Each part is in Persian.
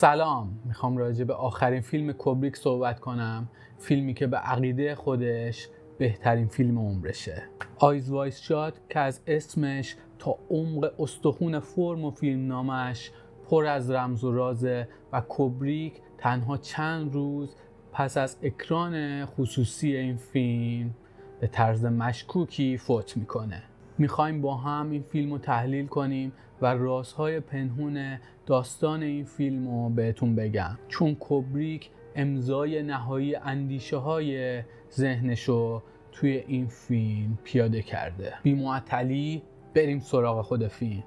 سلام، میخوام راجع به آخرین فیلم کوبریک صحبت کنم. فیلمی که به عقیده خودش بهترین فیلم عمرشه. آیز وایت شات که از اسمش تا عمق استخون فرم و فیلمنامش پر از رمز و رازه و کوبریک تنها چند روز پس از اکران خصوصی این فیلم به طرز مشکوکی فوت میکنه. میخوایم با هم این فیلم رو تحلیل کنیم و رازهای پنهون داستان این فیلم رو بهتون بگم، چون کوبریک امضای نهایی اندیشه های ذهنشو توی این فیلم پیاده کرده. بی معطلی بریم سراغ خود فیلم.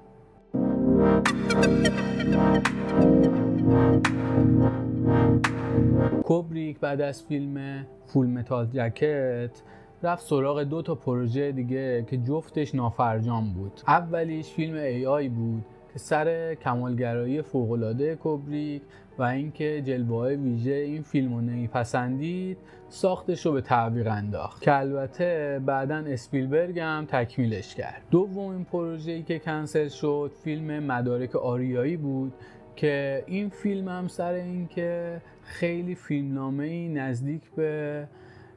کوبریک بعد از فیلم فول متال جکت رفت سراغ 2 پروژه دیگه که جفتش نافرجام بود. اولیش فیلم AI بود که سر کمالگرایی فوق‌العاده کوبریک و اینکه جلوه‌های ویژه این فیلمو نمیپسندید ساختش رو به تعویق انداخت که البته بعداً اسپیلبرگ هم تکمیلش کرد. دومین پروژه‌ای که کنسل شد فیلم مدارک آریایی بود که این فیلم هم سر اینکه خیلی فیلمنامه‌ای نزدیک به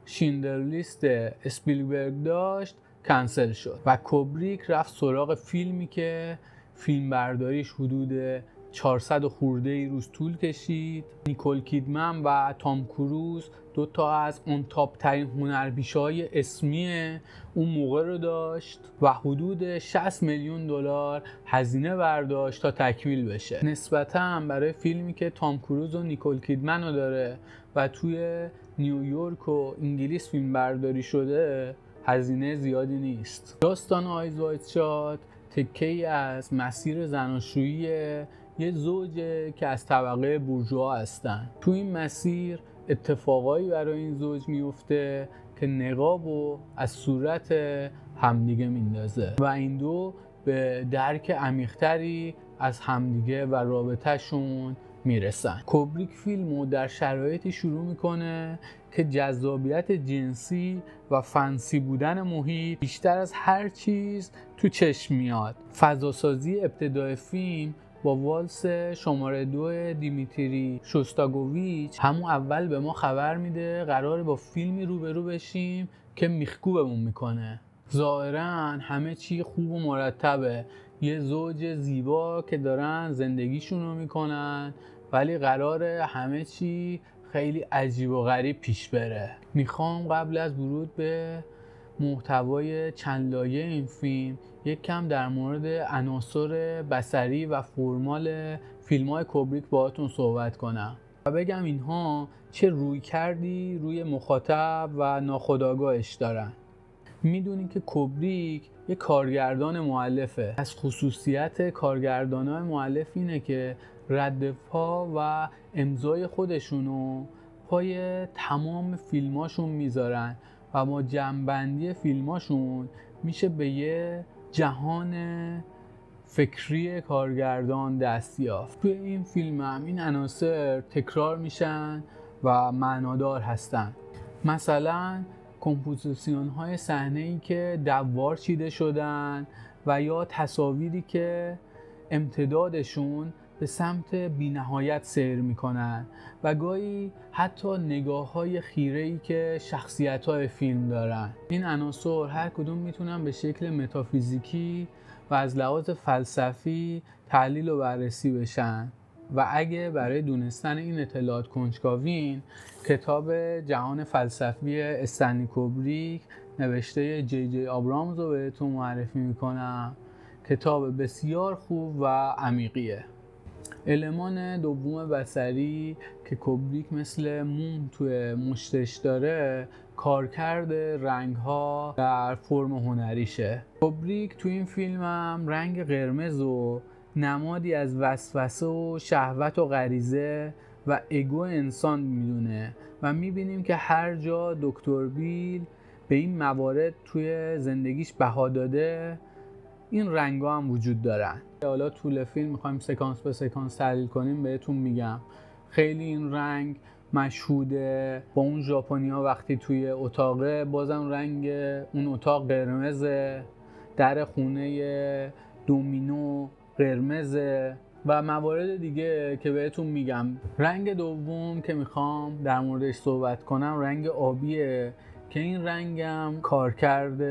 شیندلر لیست اسپیلبرگ داشت کنسل شد و کوبریک رفت سراغ فیلمی که فیلمبرداریش حدود 400 خورده روز طول کشید. نیکول کیدمن و تام کروز 2 از اون تاپ ترین هنرپیشه‌های اسمی اون موقع رو داشت و حدود 60 میلیون دلار هزینه برداشت تا تکمیل بشه. نسبتاً برای فیلمی که تام کروز و نیکول کیدمن رو داره و توی نیویورک و انگلیس فیلم برداری شده هزینه زیادی نیست. داستان آیز وایت شات تکه‌ای از مسیر زناشویی یه زوجه که از طبقه بورژوا هستن. تو این مسیر اتفاقایی برای این زوج میفته که نقابو از صورت همدیگه میندازه و این دو به درک عمیق‌تری از همدیگه و رابطه‌شون میرسن. کوبریک فیلمو در شرایطی شروع میکنه که جذابیت جنسی و فنسی بودن محیط بیشتر از هر چیز تو چشم میاد. فضاسازی ابتدای فیلم با والس شماره 2 دیمیتری شوستاکوویچ همون اول به ما خبر میده قراره با فیلمی روبرو بشیم که میخکوبمون میکنه. ظاهراً همه چی خوب و مرتبه، یه زوج زیبا که دارن زندگیشون رو میکنن، ولی قراره همه چی خیلی عجیب و غریب پیش بره. میخوام قبل از ورود به محتوای چند لایه این فیلم یک کم در مورد عناصر بصری و فرمال فیلم‌های کوبریک باهاتون صحبت کنم و بگم اینها چه رویکردی روی مخاطب و ناخودآگاهش دارن. میدونی که کوبریک یه کارگردان مؤلفه. از خصوصیت کارگردانای مؤلف اینه که رد پا و امضای خودشونو پای تمام فیلماشون میذارن و با جمع‌بندی فیلماشون میشه به یه جهان فکری کارگردان دست یافت. توی این فیلم هم این عناصر تکرار میشن و معنادار هستن. مثلا کمپوزیسیون های صحنه‌ای که دوار چیده شدن و یا تصاویری که امتدادشون به سمت بی‌نهایت سیر میکنن و گاهی حتی نگاه های خیره‌ای که شخصیت های فیلم دارن. این عناصر هر کدوم میتونن به شکل متافیزیکی و از لحاظ فلسفی تحلیل و بررسی بشن و اگه برای دونستن این اطلاعات کنجکاوین کتاب جهان فلسفی استنلی کوبریک نوشته جی آبرامز رو بهتون معرفی میکنم. کتاب بسیار خوب و عمیقیه. المان دوم بصری که کوبریک مثل موم توی مشتش داره کارکرد رنگ‌ها در فرم هنریشه. کوبریک توی این فیلم هم رنگ قرمز و نمادی از وسوسه و شهوت و غریزه و ایگو انسان میدونه و میبینیم که هر جا دکتر بیل به این موارد توی زندگیش بها داده این رنگا هم وجود دارن. حالا طول فیلم میخوایم سکانس به سکانس تحلیل کنیم بهتون میگم. خیلی این رنگ مشهوده. با اون ژاپنی‌ها وقتی توی اتاقه بازم رنگ اون اتاق قرمزه، در خونه دومینو قرمزه و موارد دیگه که بهتون میگم. رنگ دوم که میخوام در موردش صحبت کنم رنگ آبیه که این رنگم کارکرد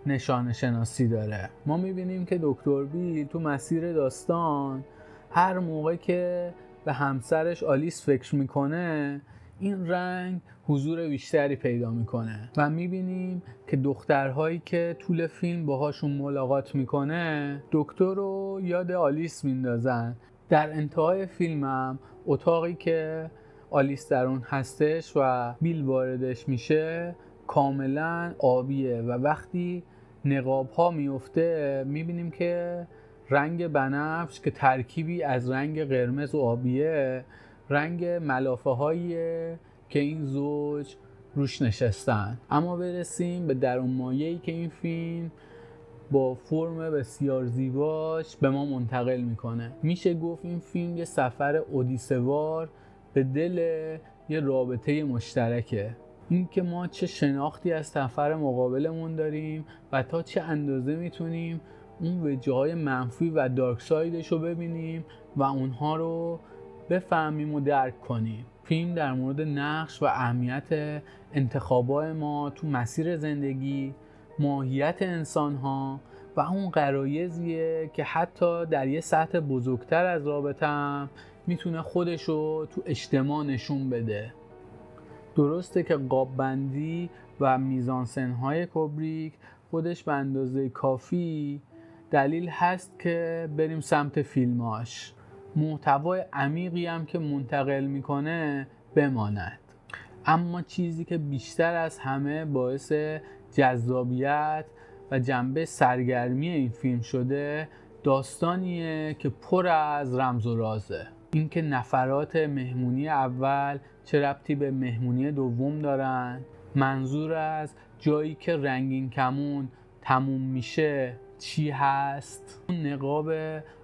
نشانه شناسی داره. ما میبینیم که دکتر بیل تو مسیر داستان هر موقع که به همسرش آلیس فکر میکنه این رنگ حضور بیشتری پیدا میکنه و میبینیم که دخترهایی که طول فیلم باهاشون ملاقات میکنه دکتر رو یاد آلیس میندازن. در انتهای فیلمم اتاقی که آلیس در اون هستش و بیل واردش میشه کاملا آبیه و وقتی نقاب ها میفته میبینیم که رنگ بنفش که ترکیبی از رنگ قرمز و آبیه رنگ ملافه هاییه که این زوج روش نشستن. اما برسیم به درون مایه‌ای که این فیلم با فرم بسیار زیباش به ما منتقل میکنه. میشه گفت این فیلم یه سفر اودیسه‌وار به دل یه رابطه مشترکه. این که ما چه شناختی از طرف مقابلمون داریم و تا چه اندازه میتونیم اون وجه‌های منفی و دارک سایدش رو ببینیم و اونها رو بفهمیم و درک کنیم. فیلم در مورد نقش و اهمیت انتخابات ما تو مسیر زندگی، ماهیت انسان‌ها و اون غرایزیه که حتی در یه سطح بزرگتر از رابطه هم میتونه خودشو تو اجتماع نشون بده. درسته که قاب‌بندی و میزانسن‌های کوبریک خودش به اندازه کافی دلیل هست که بریم سمت فیلماش، محتوای عمیقی هم که منتقل میکنه بماند. اما چیزی که بیشتر از همه باعث جذابیت و جنبه سرگرمی این فیلم شده داستانیه که پر از رمز و رازه. اینکه نفرات مهمونی اول چه ربطی به مهمونی دوم دارن، منظور از جایی که رنگین کمون تموم میشه چی هست، اون نقاب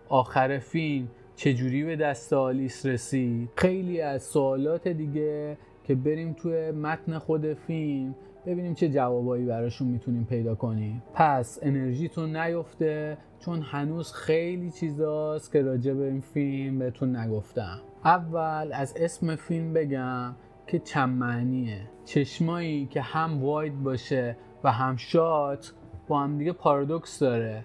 آخر فیلم چجوری به دست آلیس رسید، خیلی از سوالات دیگه که بریم توی متن خود فیلم ببینیم چه جوابایی براشون میتونیم پیدا کنیم. پس انرژیتون نیفته چون هنوز خیلی چیزاست که راجع به این فیلم بهتون نگفتم. اول از اسم فیلم بگم که چند معنیه. چشمایی که هم واید باشه و هم شات با هم دیگه پارادوکس داره.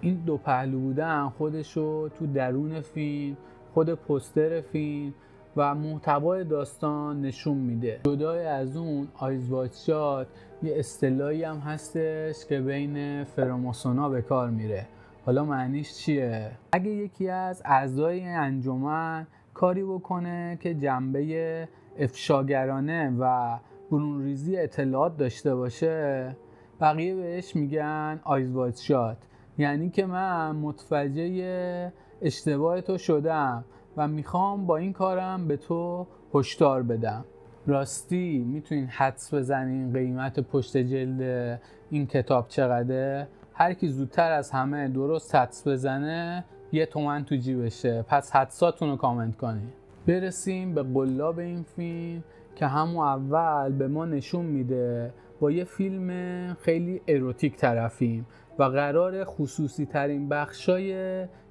این دو پهلو بودن خودشو تو درون فیلم، خود پوستر فیلم و محتوای داستان نشون میده. جدای از اون آیز واید شات یه اصطلاحی هم هستش که بین فراماسونا به کار میره. حالا معنیش چیه؟ اگه یکی از اعضای انجمن کاری بکنه که جنبه افشاگرانه و برونریزی اطلاعات داشته باشه بقیه بهش میگن آیز واید شات، یعنی که من متوجه اشتباه تو شدم و میخوام با این کارم به تو هشدار بدم. راستی میتونین حدس بزنین قیمت پشت جلد این کتاب چقدره؟ هر کی زودتر از همه درست حدس بزنه 1 تومن تو جیبشه. پس حدساتون رو کامنت کنین. برسیم به قلاب این فیلم که همون اول به ما نشون میده با یه فیلم خیلی اروتیک طرفیم و قرار خصوصی ترین بخشای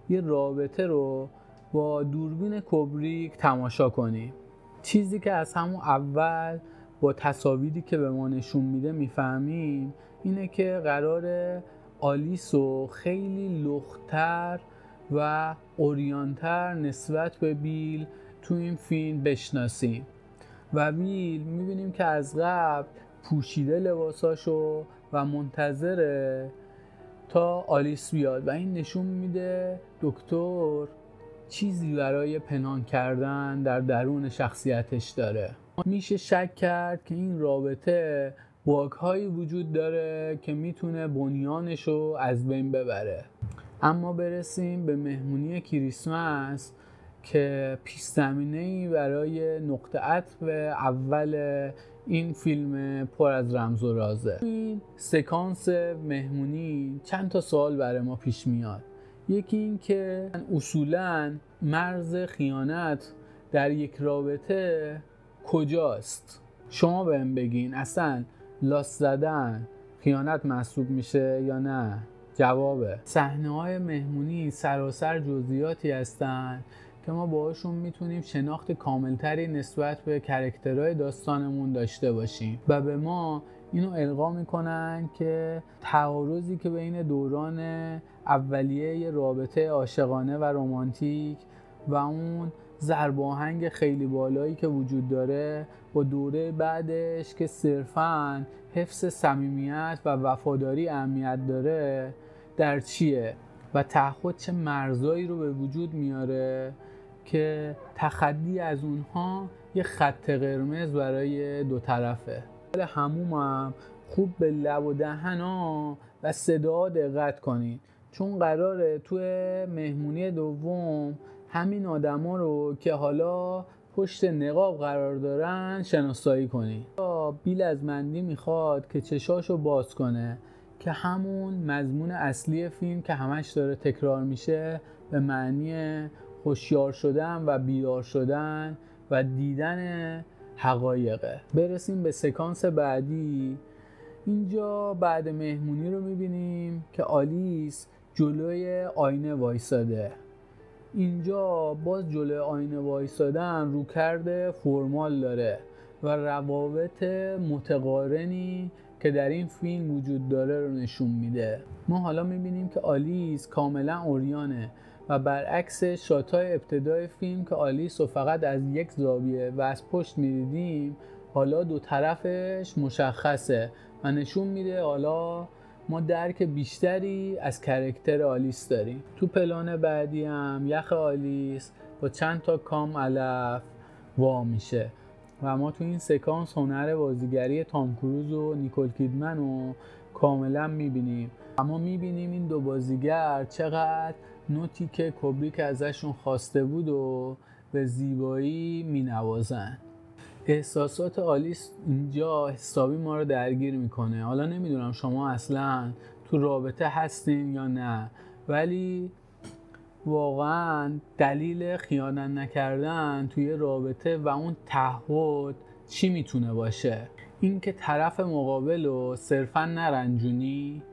یه رابطه رو با دوربین کوبریک تماشا کنیم. چیزی که از همون اول با تصاویری که به ما نشون میده میفهمیم اینه که قرار آلیس رو خیلی لخت‌تر و اوریانتر نسبت به بیل تو این فیلم بشناسیم و بیل میبینیم که از قبل پوشیده لباساشو و منتظره تا آلیس بیاد و این نشون میده دکتر چیزی برای پنهان کردن در درون شخصیتش داره. میشه شک کرد که این رابطه باگ‌هایی وجود داره که میتونه بنیانشو از بین ببره. اما برسیم به مهمونی کریسمس که پیش‌زمینه‌ای برای نقطه عطف اول این فیلم پر از رمز و رازه. این سکانس مهمونی چند تا سوال برای ما پیش میاد. یکی این که اصولاً مرز خیانت در یک رابطه کجاست؟ شما بهم بگین اصلا لاس زدن خیانت محسوب میشه یا نه؟ جوابه. صحنه‌های مهمونی سراسر جزئیاتی هستن که ما باهاشون میتونیم شناخت کاملتری نسبت به کاراکترهای داستانمون داشته باشیم و به ما اینو القا میکنن که تعارضی که بین دوران اولیه رابطه عاشقانه و رمانتیک و اون ضرباهنگ خیلی بالایی که وجود داره با دوره بعدش که صرفاً حفظ صمیمیت و وفاداری اهمیت داره در چیه و تعهد چه مرزایی رو به وجود میاره که تخطی از اونها یه خط قرمز برای دو طرفه. همومم خوب به لب و دهنا و صدا دقت کنید، چون قراره توی مهمونی دوم همین آدما رو که حالا پشت نقاب قرار دارن شناسایی کنید. بیل از مندی میخواد که چشاشو باز کنه که همون مضمون اصلی فیلم که همش داره تکرار میشه به معنی هوشیار شدن و بیدار شدن و دیدن حقایقه. برسیم به سکانس بعدی. اینجا بعد مهمونی رو میبینیم که آلیس جلوی آینه وایساده. اینجا باز جلوی آینه وایسادن روکرد فرمال داره و روابط متقارنی که در این فیلم وجود داره رو نشون میده. ما حالا میبینیم که آلیس کاملا عریانه و برعکس شاتای ابتدای فیلم که آلیس رو فقط از یک زاویه و از پشت میدیدیم، حالا دو طرفش مشخصه و نشون میده حالا ما درک بیشتری از کاراکتر آلیس داریم. تو پلان بعدی هم یخ آلیس با چند تا کام علف وا میشه و ما تو این سکانس هنر بازیگری تام کروز و نیکول کیدمن رو کاملا میبینیم. اما میبینیم این دو بازیگر چقدر نوتی که کوبریک ازشون خواسته بود و به زیبایی مینوازن. احساسات آلیس اینجا حسابی ما رو درگیر میکنه. حالا نمیدونم شما اصلا تو رابطه هستین یا نه، ولی واقعا دلیل خیانت نکردن توی رابطه و اون تعهد چی میتونه باشه؟ این که طرف مقابل رو صرفا نرنجونی.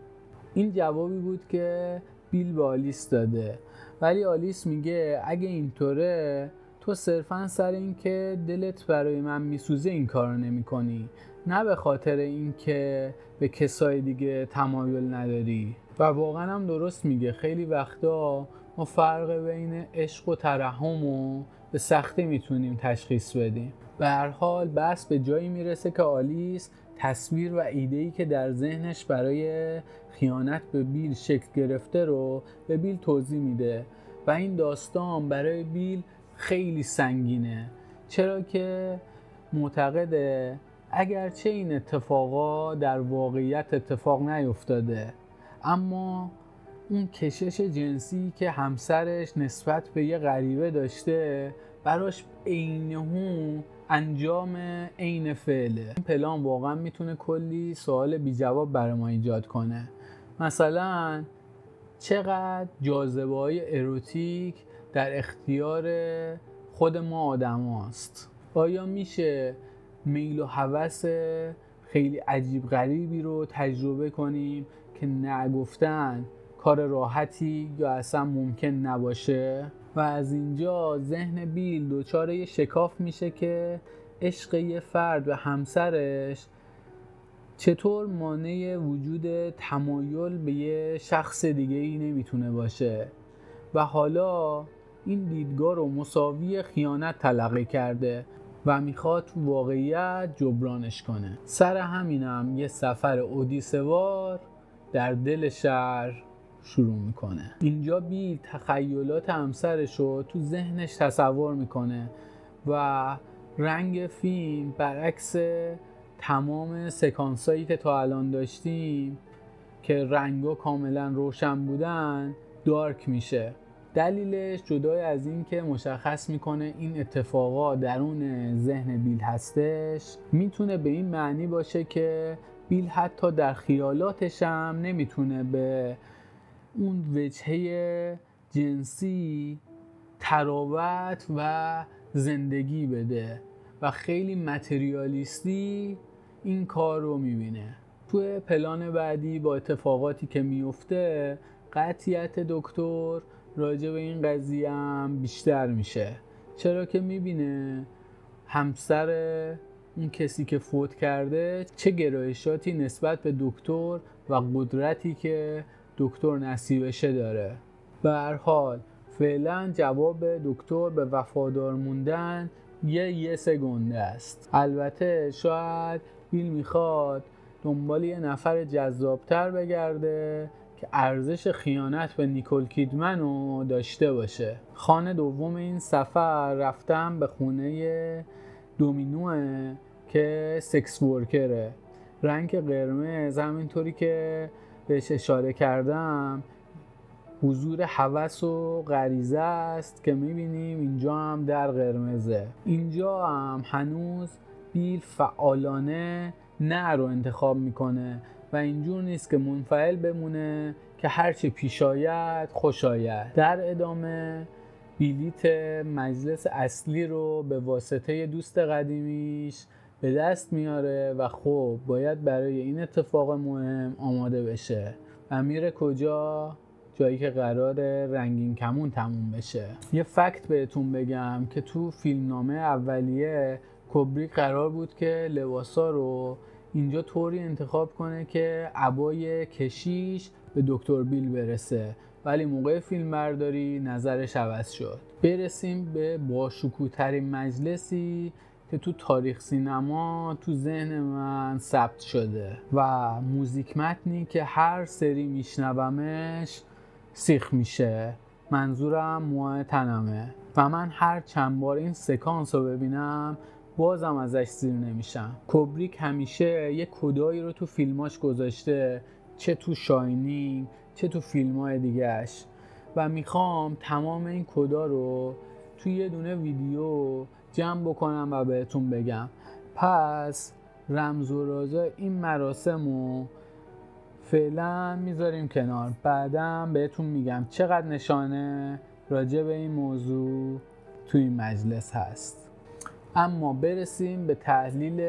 این جوابی بود که بیل به آلیس داده، ولی آلیس میگه اگه اینطوره تو صرفا سر این که دلت برای من میسوزه این کارو نمی کنی، نه به خاطر این که به کسای دیگه تمایل نداری. و واقعا هم درست میگه. خیلی وقتا ما فرق بین عشق و ترحم رو به سختی میتونیم تشخیص بدیم. به هر حال بحث به جایی میرسه که آلیس تصویر و ایده‌ای که در ذهنش برای خیانت به بیل شکل گرفته رو به بیل توضیح میده و این داستان برای بیل خیلی سنگینه، چرا که معتقده اگرچه این اتفاقا در واقعیت اتفاق نیفتاده، اما اون کشش جنسی که همسرش نسبت به یه غریبه داشته براش عینهو انجام عین فعله. این پلان واقعا میتونه کلی سوال بی جواب برای ما ایجاد کنه. مثلا چقدر جاذبه‌های اروتیک در اختیار خود ما آدم هاست؟ آیا میشه میل و هوس خیلی عجیب غریبی رو تجربه کنیم که نگفتن کار راحتی یا اصلا ممکن نباشه؟ و از اینجا ذهن بیل دچار یه شکاف میشه که عشق یه فرد به همسرش چطور مانع وجود تمایل به یه شخص دیگه ای نمیتونه باشه و حالا این دیدگاه رو مساوی خیانت تلقی کرده و میخواد تو واقعیت جبرانش کنه. سر همینم یه سفر اودیسه‌وار در دل شهر شروع میکنه. اینجا بیل تخیلات همسرش رو تو ذهنش تصور میکنه و رنگ فیلم برعکس تمام سکانسایی که تا الان داشتیم که رنگا کاملا روشن بودن دارک میشه. دلیلش جدای از این که مشخص میکنه این اتفاقا درون ذهن بیل هستش، میتونه به این معنی باشه که بیل حتی در خیالاتش هم نمیتونه به اون وجهه جنسی تراوت و زندگی بده و خیلی متریالیستی این کار رو میبینه. توی پلان بعدی با اتفاقاتی که میفته قطعیت دکتر راجع به این قضیه هم بیشتر میشه، چرا که میبینه همسر اون کسی که فوت کرده چه گرایشاتی نسبت به دکتر و قدرتی که دکتر نصیبشه داره. به هر حال فعلا جواب دکتر به وفادار موندن یه گنده است. البته شاید بیل میخواد دنبال یه نفر جذابتر بگرده که ارزش خیانت به نیکول کیدمن رو داشته باشه. خانه دوم این سفر رفتم به خونه دومینوه که سکس ورکره. رنگ قرمز همینطوری که بهش اشاره کردم حضور هوس و غریزه است که میبینیم اینجا هم در قرمزه. اینجا هم هنوز بیل فعالانه نه رو انتخاب میکنه و اینجور نیست که منفعل بمونه که هرچی پیش آید خوش آید. در ادامه بلیت مجلس اصلی رو به واسطه دوست قدیمیش به دست میاره و خب باید برای این اتفاق مهم آماده بشه و میره کجا؟ جایی که قرار رنگین کمون تموم بشه. یه فکت بهتون بگم که تو فیلمنامه اولیه کوبریک قرار بود که لباسا رو اینجا طوری انتخاب کنه که عبای کشیش به دکتر بیل برسه، ولی موقع فیلم برداری نظرش عوض شد. برسیم به باشکوه‌ترین مجلسی که تو تاریخ سینما تو ذهن من ثبت شده و موزیک متنی که هر سری میشنومش سیخ میشه. منظورم موهای تنمه و من هر چند بار این سکانس رو ببینم بازم ازش سیر نمیشم. کوبریک همیشه یه کدایی رو تو فیلماش گذاشته، چه تو شاینینگ چه تو فیلمای دیگهش، و میخوام تمام این کدا رو توی یه دونه ویدیو جمع بکنم و بهتون بگم. پس رمز و رازای این مراسم رو فعلا میذاریم کنار، بعدم بهتون میگم چقدر نشانه راجع به این موضوع توی این مجلس هست. اما برسیم به تحلیل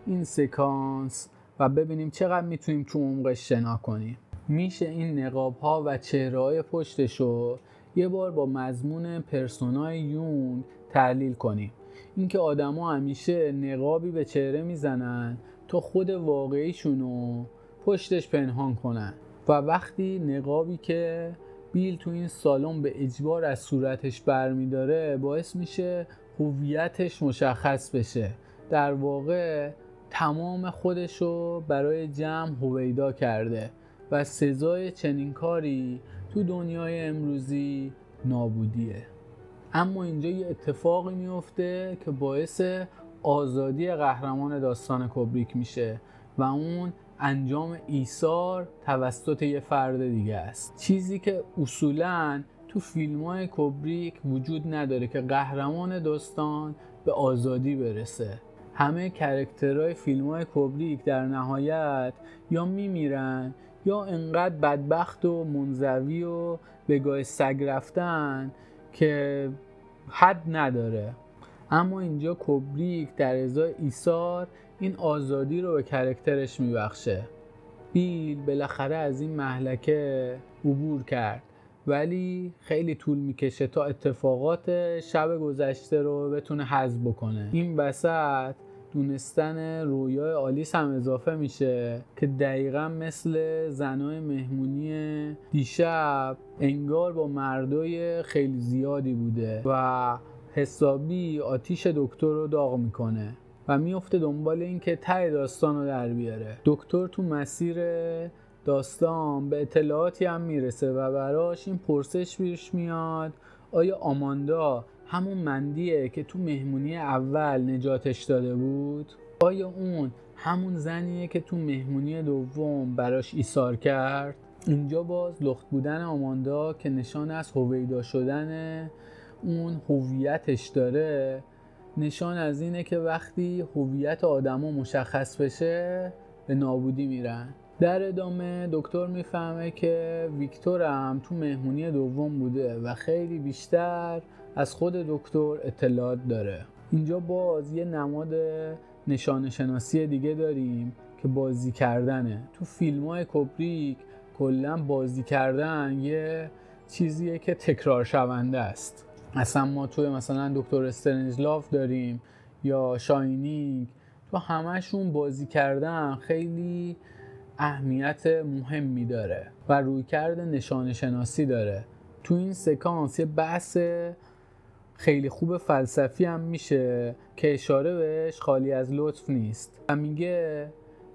این سکانس و ببینیم چقدر میتونیم تو عمقش شنا کنیم. میشه این نقاب ها و چهره‌های پشتشو یه بار با مضمون پرسونای یونگ تحلیل کنیم. اینکه آدما همیشه نقابی به چهره میزنن تا خود واقعیشونو پشتش پنهان کنن و وقتی نقابی که بیل تو این سالن به اجبار از صورتش برمیداره باعث میشه هویتش مشخص بشه، در واقع تمام خودشو برای جمع هویدا کرده و سزای چنین کاری تو دنیای امروزی نابودیه. اما اینجا یه اتفاقی میفته که باعث آزادی قهرمان داستان کوبریک میشه و اون انجام ایثار توسط یه فرد دیگه است. چیزی که اصولاً تو فیلم‌های کوبریک وجود نداره که قهرمان داستان به آزادی برسه. همه کرکترهای فیلم‌های کوبریک در نهایت یا میمیرن یا انقدر بدبخت و منزوی و به گاه سگ رفتن که حد نداره. اما اینجا کوبریک در ازای ایثار این آزادی رو به کرکترش میبخشه. بیل بالاخره از این مهلکه عبور کرد، ولی خیلی طول میکشه تا اتفاقات شب گذشته رو بتونه هضم بکنه. این وسط دونستن رویای آلیس هم اضافه میشه که دقیقا مثل زنای مهمونی دیشب انگار با مردای خیلی زیادی بوده و حسابی آتیش دکتر رو داغ میکنه و میفته دنبال این که ته داستان رو در بیاره. دکتر تو مسیر داستان به اطلاعاتی هم میرسه و براش این پرسش پیش میاد آیا آماندا همون مندیه که تو مهمونی اول نجاتش داده بود؟ آیا اون همون زنیه که تو مهمونی دوم براش ایثار کرد؟ اینجا باز لخت بودن آماندا که نشان از هویدا شدن اون هویتش داره، نشان از اینه که وقتی هویت آدما مشخص بشه به نابودی میرن. در ادامه دکتر میفهمه که ویکتور هم تو مهمونی دوم بوده و خیلی بیشتر از خود دکتر اطلاعات داره. اینجا باز یه نماد نشانه شناسی دیگه داریم که بازی کردنه. تو فیلم‌های کوبریک کلاً بازی کردن یه چیزیه که تکرار شونده است. اصلا ما توی مثلا دکتر استرنجلاو داریم یا شاینینگ، تو همشون بازی کردن خیلی اهمیت مهمی داره و رویکرد نشانه شناسی داره. تو این سکانس یه بحث خیلی خوب فلسفی هم میشه که اشاره بهش خالی از لطف نیست و میگه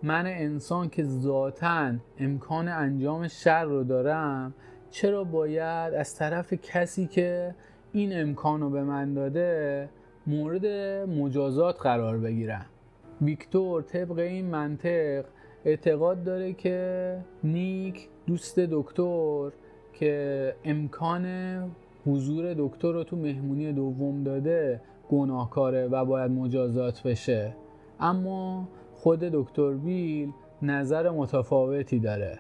من انسان که ذاتاً امکان انجام شر رو دارم، چرا باید از طرف کسی که این امکان رو به من داده مورد مجازات قرار بگیرم؟ ویکتور طبق این منطق اعتقاد داره که نیک دوست دکتر که امکان حضور دکتر رو تو مهمونی دوم داده گناهکاره و باید مجازات بشه، اما خود دکتر بیل نظر متفاوتی داره.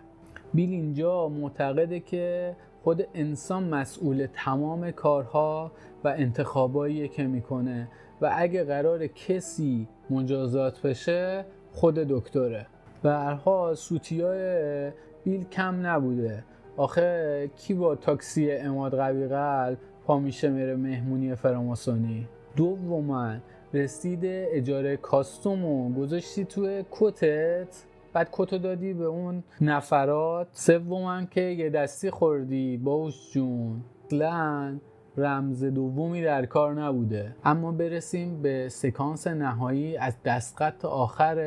بیل اینجا معتقده که خود انسان مسئول تمام کارها و انتخاباییه که میکنه و اگه قرار کسی مجازات بشه خود دکتره. به هر حال سوتیای بیل کم نبوده. آخه کی با تاکسی عماد قوی قلب پا میشه میره مهمونی فراماسونی؟ دوما رسید اجاره کاستومو گذاشتی توی کتت، بعد کتو دادی به اون نفرات. سوما که یه دستی خوردی باوش جون. اصلاً رمز دومی در کار نبوده. اما برسیم به سکانس نهایی از دستخط آخر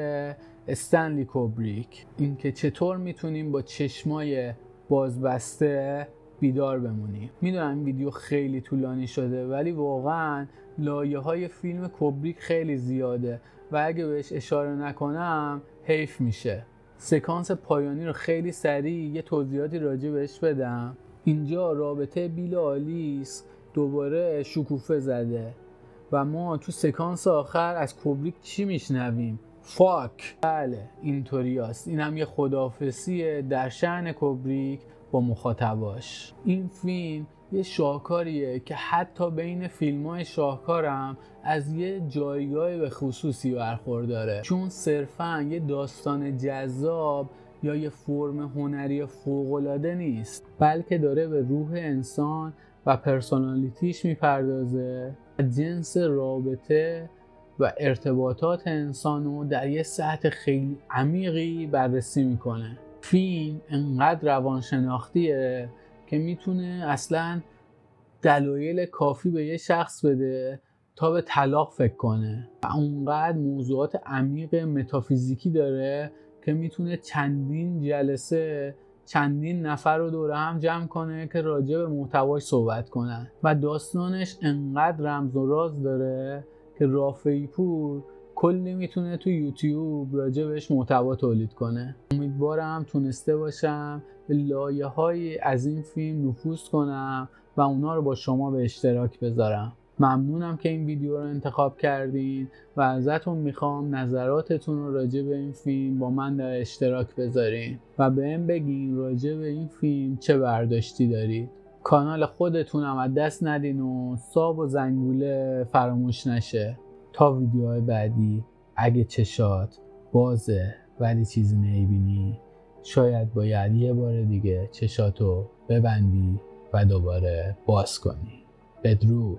استنلی کوبریک، این که چطور میتونیم با چشمای بازبسته بیدار بمونیم. میدونم این ویدیو خیلی طولانی شده ولی واقعا لایه های فیلم کوبریک خیلی زیاده و اگه بهش اشاره نکنم حیف میشه. سکانس پایانی رو خیلی سریع یه توضیحاتی راجع بهش بدم. اینجا رابطه بیل و آلیس دوباره شکوفه زده و ما تو سکانس آخر از کوبریک چی میشنویم؟ فاک. بله اینطوری است. این هم یه خداحافظیه در شأن کوبریک با مخاطباش. این فیلم یه شاهکاریه که حتی بین فیلم‌های شاهکارم از یه جایگاه به خصوصی برخورداره، چون صرفاً یه داستان جذاب یا یه فرم هنری فوق‌العاده نیست، بلکه داره به روح انسان و پرسونالیتیش میپردازه و جنس رابطه و ارتباطات انسانو در یه سطح خیلی عمیقی بررسی میکنه. فیلم انقدر روانشناختیه که میتونه اصلا دلایل کافی به یه شخص بده تا به طلاق فکر کنه و اونقدر موضوعات عمیق متافیزیکی داره که میتونه چندین جلسه چندین نفر رو دور هم جمع کنه که راجع به محتواش صحبت کنن و داستانش انقدر رمز و راز داره که رافعی پور کلی میتونه تو یوتیوب راجع بهش محتوا تولید کنه. امیدوارم تونسته باشم به لایه‌های از این فیلم نفوذ کنم و اونا رو با شما به اشتراک بذارم. ممنونم که این ویدیو رو انتخاب کردین و ازتون میخوام نظراتتون رو راجع به این فیلم با من در اشتراک بذارین و بهم بگین راجع به این فیلم چه برداشتی دارید. کانال خودتونم از دست ندین و ساب و زنگوله فراموش نشه. تا ویدیوهای بعدی اگه چشات بازه ولی چیزی نمیبینی، شاید باید یه بار دیگه چشاتو ببندی و دوباره باز کنی. بدرود.